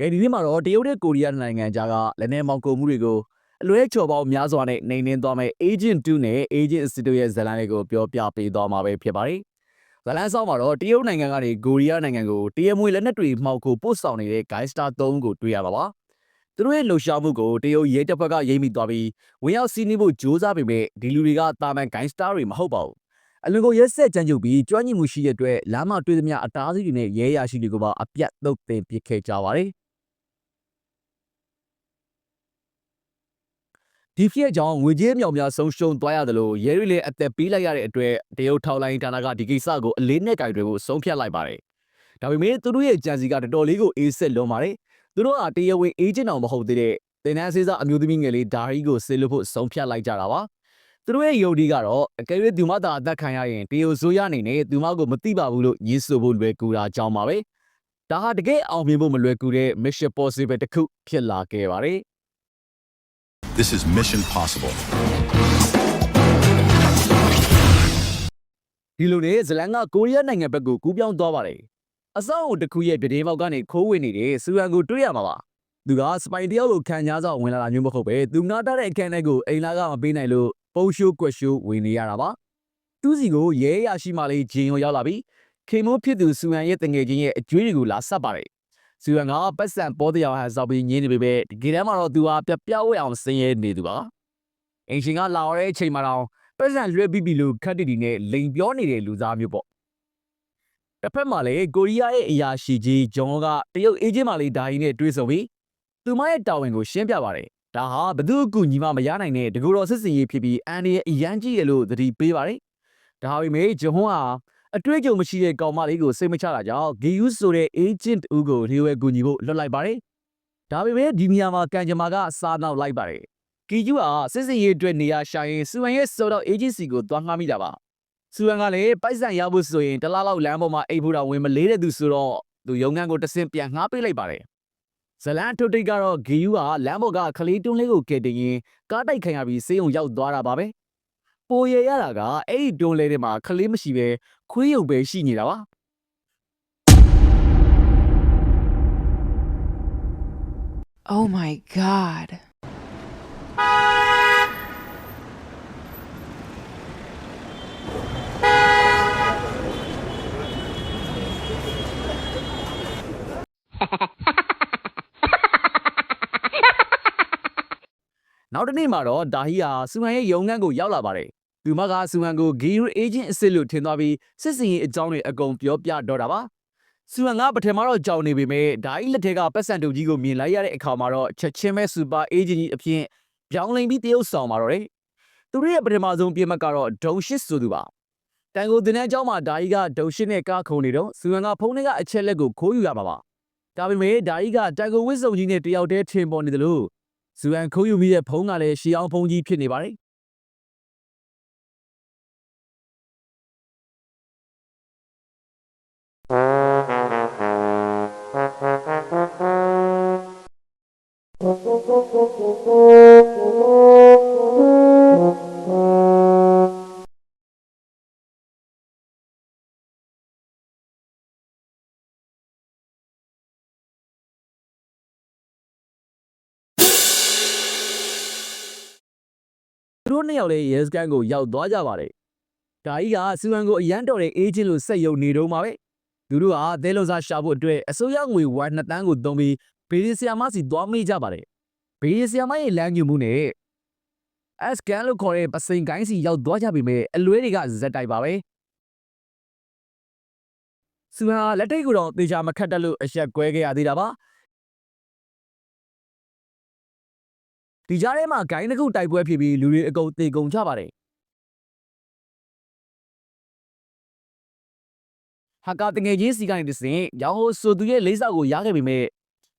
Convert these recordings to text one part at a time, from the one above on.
ကဲဒီနေ့မှာတော့တရုတ်နဲ့ကိုရီးယားနိုင်ငံကြားကလက်နက်မောင်ကုန်မှုတွေကိုအလွဲချော်ပေါင်းများစွာနဲ့နှိမ်နင်းသွားမဲ့ Agent 2နဲ့ Agent Institute ရဲ့ဇာတ်လမ်းတွေကိုပြောပြပေးသွားမှာပဲဖြစ်ပါတယ်။ဇာတ်လမ်းဆောင်မှာတော့တရုတ်နိုင်ငံကနေကိုရီးယားနိုင်ငံကိုတရားမဝင်လက်နက်တွေမှောက်ကိုပို့ဆောင်နေတဲ့ Gangster 3ဦးကိုတွေ့ရမှာပါ။သူတို့ရဲ့လှုပ်ရှားမှုကိုတရုတ်ရဲတပ်ဖွဲ့ကရိပ်မိသွားပြီးဝင်ရောက်စီးနင်းဖို့ကြိုးစားပေမဲ့ဒီလူတွေကတာမန် Gangster တွေမဟုတ်ပါဘူး။အလွန်ကိုရက်ဆက်ကြမ်းကြုတ်ပြီးကျွမ်းကျင်မှုရှိတဲ့အတွက်လမ်းမှာတွေ့သမျှအတားအဆီးတွေနဲ့ရဲရရှိတွေကိုပါအပြတ်သုတ်သင်ပစ်ခဲ့ကြပါတယ်။ဒီဖြစ်အကြောင်းငွေကြေးမြောင်များဆုံးရှုံးသွားရတယ်လို့ရဲတွေလည်းအသက်ပေးလိုက်ရတဲ့အတွက်တရုတ်ထောက်လိုင်းဌာနကဒီကိစ္စကိုအလေးနဲ့ကြိုက်တွေကိုဆုံးဖြတ်လိုက်ပါတယ်။ဒါပေမဲ့သူတို့ရဲ့ကြံစီကတော်တော်လေးကိုအေးဆက်လွန်ပါတယ်။သူတို့ကတရားဝင်အေဂျင့်တော်မဟုတ်သေးတဲ့တင်နန်းစေးစားအမျိုးသမီးငယ်လေးဒါရီကိုဆေးလို့ဖို့ဆုံးဖြတ်လိုက်ကြတာပါ။သူတို့ရဲ့ယုံဒီကတော့အကယ်၍သူမသာအသက်ခံရရင်တရုတ်ဆိုးရအနေနဲ့သူမကိုမသိပါဘူးလို့ညှိဆိုဖို့လွယ်ကူတာကြောင်းပါပဲ။ဒါဟာတကယ်အောင်မြင်ဖို့မလွယ်ကူတဲ့ Mission Possible တစ်ခုဖြစ်လာခဲ့ပါတယ်။ This is Mission Possible. ဒီလိုနဲ့ဇလန်ကကိုရီးယားနိုင်ငံဘက်ကိုကူးပြောင်းသွားပါတယ်။အစောင့်အုပ်တစ်ခုရဲ့ပြတင်းပေါက်ကနေခိုးဝင်နေတဲ့စူဟန်ကိုတွေ့ရမှာပါ။သူကစပိုင်တယောက်လိုခံကြားဆောင်ဝင်လာတာမျိုးမဟုတ်ပဲသူငါထားတဲ့အခန်းထဲကိုအိမ်လာကမပေးနိုင်လို့ပုံရှိုးကွက်ရှိုးဝင်နေရတာပါ။သူ့စီကိုရဲရရှိမှလေးဂျင်ရောရောက်လာပြီးခေမိုးဖြစ်သူစူဟန်ရဲ့တငယ်ချင်းရဲ့အကျွေးတွေကိုလာဆက်ပါတယ်။စူဟန်ကပတ်စံပေါ်တရားဟန်ဆောက်ပြီးညင်းနေပေမဲ့ဒီကနေ့မှာတော့သူဟာပြဝဲအောင်ဆင်းရဲနေသူပါ။အင်ရှင်ကလာရတဲ့အချိန်မှာတော့ပတ်စံလွှဲပြီးပြီလို့ခက်တီတီနဲ့လိန်ပြောနေတဲ့လူသားမျိုးပေါ့။တစ်ဖက်မှာလည်းကိုရီးယားရဲ့အရာရှိကြီးဂျွန်ကတရုတ်အေဂျင့်မလေးဒါရီနဲ့တွေ့ဆုံပြီးသူမရဲ့တာဝန်ကိုရှင်းပြပါတယ်။ဒါဟာဘသူ့အကူညီမမရနိုင်တဲ့တကူတော်စစ်စင်ရေးဖြစ်ပြီးအန်ဒီရဲ့အရန်ကြီးရလို့သတိပေးပါတယ်။ဒါပေမဲ့ဂျွန်ဟာအတွေ့အကြုံမရှိတဲ့ကောင်မလေးကိုစိတ်မချတာကြောင့်ဂီယူဆိုတဲ့ agent ဦးကိုလျှို့ဝဲကူညီဖို့လွှတ်လိုက်ပါတယ်။ဒါပေမဲ့ဒီနေရာမှာကန်ဂျမာကစားနောက်လိုက်ပါတယ်။ဂီယူဟာစစ်စင်ရေးအတွက်နေရာရှာရင်စူဟန်ရဲ့စော်တော့ agency ကိုသွားငှားမိတာပါ။စူဟန်ကလည်းပိုက်ဆံရဖို့ဆိုရင်တလားလောက်လမ်းပေါ်မှာအိပ်ဖို့တော့ဝင်မလေးတဲ့သူဆိုတော့သူရုံငန်းကိုတဆင့်ပြန်ငှားပေးလိုက်ပါတယ်။ဇလန်ထုတ်တိတ်ကတော့ဂီယူဟာလမ်းပေါ်ကခလေးတွန်းလေးကိုကယ်တင်ရင်ကားတိုက်ခံရပြီးဆေးရုံရောက်သွားတာပါပဲ။ပိုရရတာကအဲ့ဒီတွန်းလေးထဲမှာခလေးမရှိပဲခွေးရုပ်ပဲရှိနေတာပါ။ Oh my god.နောက်တစ်နေ့မှာတော့ဒါဟီဟာစူဟန်ရဲ့ရုံငန်းကိုရောက်လာပါတယ်။သူမကစူဟန်ကိုဂီယူအေဂျင့်အစ်စ်လို့ထင်သွားပြီးစစ်စင်ရေးအကြောင်းတွေအကုန်ပြောပြတော့တာပါ။စူဟန်ကပထမတော့ကြောက်နေပေမဲ့ဒါဟီလက်ထက်ကပတ်စံတူကြီးကိုမြင်လိုက်ရတဲ့အခါမှာတော့ချက်ချင်းပဲစူပါအေဂျင့်ကြီးအဖြစ်ပြောင်းလဲပြီးတရုတ်ဆောင်มาတော့တယ်။သူတို့ရဲ့ပထမဆုံးပြစ်မှတ်ကတော့ဒုံရှစ်ဆိုသူပါ။တန်ကိုတင်တဲ့အကြောင်းမှာဒါဟီကဒုံရှစ်နဲ့ကားခုံနေတော့စူဟန်ကဖုန်းထဲကအချက်လက်ကိုခိုးယူရမှာပါ။ဒါပေမဲ့ဒါဟီကတန်ကိုဝစ်စုံကြီးနဲ့တယောက်တည်းထင်ပေါ်နေတယ်လို့စူဟန်ခိုးယူပြီးတဲ့ဖုန်းကလည်းရှီအောင်ဖုန်းကြီးဖြစ်နေပါတယ်သူတို့နှစ်ယောက်လည်းရဲစခန်းကိုရောက်သွားကြပါတယ်။ဒါကြီးကစူဟန်ကိုအရန်တော်တဲ့အေဂျင့်လို့စက်ရုံနေတော့မှာပဲ။သူတို့ဟာသဲလုံစားရှာဖို့အတွက်အစိုးရငွေဝါ2တန်းကိုသုံးပြီးဘေးရီဆီယာမစီသွားမေးကြပါတယ်။ဘေးရီဆီယာမရဲ့လမ်းညွှန်မှုနဲ့အစကန်လို့ခေါ်တဲ့ပစိန်ကိုင်းစီရောက်သွားကြပြီမဲ့အလွဲတွေကဇက်တိုက်ပါပဲ။စူဟန်ဟာလက်ထိတ်ကိုတော့တေချာမခတ်တတ်လို့အရက်ကွဲခဲ့ရသေးတာပါ။ဒီကြားထဲမှာဂိုင်းတစ်ခုတိုက်ပွဲဖြစ်ပြီးလူတွေအကုန်သေကုန်ကြပါတယ်။ဟာကာတငယ်ချင်းစီကနေတစင်ရောင်ဟိုဆိုသူရဲ့လေးစောက်ကိုရခဲ့ပေမဲ့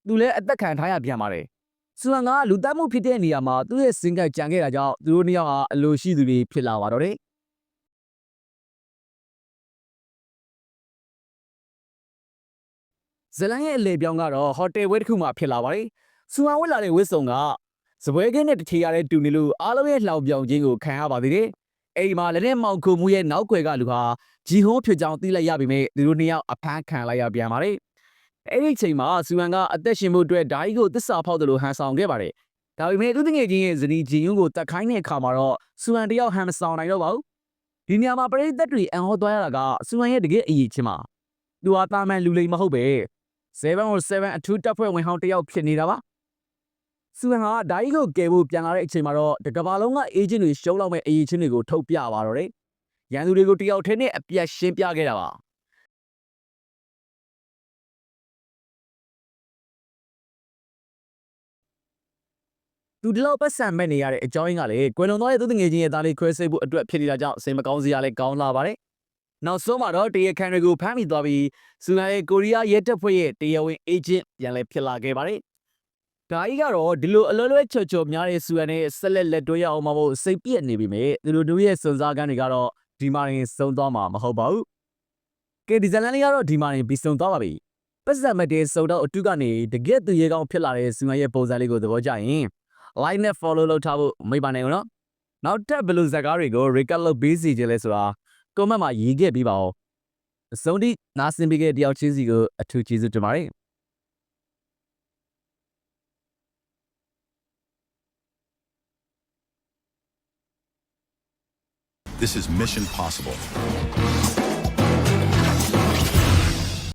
သူလည်းအသက်ခံထားရပြန်ပါတယ်။စူဟန်ကလူတက်မှုဖြစ်တဲ့နေရာမှာသူ့ရဲ့စင်ကကြံခဲ့တာကြောင့်သူတို့နှစ်ယောက်ဟာအလိုရှိသူတွေဖြစ်လာပါတော့တယ်။ဇလန်ရဲ့အလေပြောင်းကတော့ဟိုတယ်ဝဲတစ်ခုမှဖြစ်လာပါတယ်။စူဟန်ဝက်လာတဲ့ဝစ်စုံကစပွဲကင်းနဲ့တချေရတဲ့တူနေလို့အားလုံးရဲ့လှောင်ပြောင်ခြင်းကိုခံရပါသေးတယ်။အိမ်မှာလည်းမောင်ခုမှုရဲ့နောက်ွယ်ကလူဟာဂျီဟိုးဖြစ်ကြောင်းသိလိုက်ရပေမဲ့သူတို့နှစ်ယောက်အဖမ်းခံလိုက်ရပြန်ပါတယ် အဲ့ဒီချိန်မှာဆူဟန်ကအသက်ရှင်မှုအတွက်ဓာကြီးကိုသစ္စာဖောက်တယ်လို့ဟန်ဆောင်ခဲ့ပါတယ်ဒါပေမဲ့သူတငယ်ချင်းရဲ့ဇနီးဂျင်ယွန်းကိုတတ်ခိုင်းတဲ့အခါမှာတော့ဆူဟန်တယောက်ဟန်မဆောင်နိုင်တော့ပါဘူးဒီနေရာမှာပရိသတ်တွေအံ့ဩသွားရတာကဆူဟန်ရဲ့တကယ်အရေးချင်းမှာသူဟာတာမန်လူလိမ်မဟုတ်ပဲ707အထူးတပ်ဖွဲ့ဝင်ဟောင်းတယောက်ဖြစ်နေတာပါဆူဟန်ဟာဓာကြီးကိုကယ်ဖို့ပြန်လာတဲ့အချိန်မှာတော့တကဘာလုံးကအေဂျင့်တွေရှုံးလောက်မဲ့အရေးချင်းတွေကိုထုတ်ပြပါတော့တယ်ရန်သူတွေကိုတယောက်ထဲနဲ့အပြတ်ရှင်းပြခဲ့တာပါသူဒီလောက်ပတ်စံမဲ့နေရတဲ့အကြောင်းရင်းကလည်းကွယ်လွန်သွားတဲ့သူတငယ်ချင်းရဲ့သားလေးခွဲစိတ်ဖို့အတွက်ဖြစ်နေတာကြောင့်စိတ်မကောင်းစရာလည်းကောင်းလာပါတယ်နောက်ဆုံးမှာတော့တရခန်တွေကိုဖမ်းမိသွားပြီးဆူဟန်ရဲ့ကိုရီးယားရဲတပ်ဖွဲ့ရဲ့တရားဝင်အေဂျင့်ပြန်လည်ဖြစ်လာခဲ့ပါတယ်ဒါကြီးကတော့ဒီလိုအလွယ်လွယ်ချော်ချော်များတဲ့ဆူဟန်နဲ့ဆက်လက်တွဲရအောင်မဖို့စိတ်ပြည့်နေပြီမဲ့သူတို့ရဲ့စွန်စားကန်းတွေကတော့ဒီမှာရင်ဆုံးသွားမှာမဟုတ်ပါဘူးကဲဒီဇလန်လေးကတော့ဒီမှာရင်ပြီးဆုံးသွားပါပြီပတ်စံမတဲ့စုံတော့အတုကနေတကယ်သူရေကောင်းဖြစ်လာတဲ့ဆူဟန်ရဲ့ပုံစံလေးကိုသဘောကျရင် like နဲ့ follow လုပ်ထားဖို့မိတ်ပါနဲ့ဦးနော်နောက်ထပ်ဘယ်လိုဇာတ်ကားတွေကို recap လုပ်ပေးစီခြင်းလဲဆိုတာ comment မှာရေးခဲ့ပြီးပါဦးအဆုံးထိနားဆင်ပေးခဲ့တဲ့တယောက်ချင်းစီကိုအထူးကျေးဇူးတင်ပါတယ် This is Mission Possible.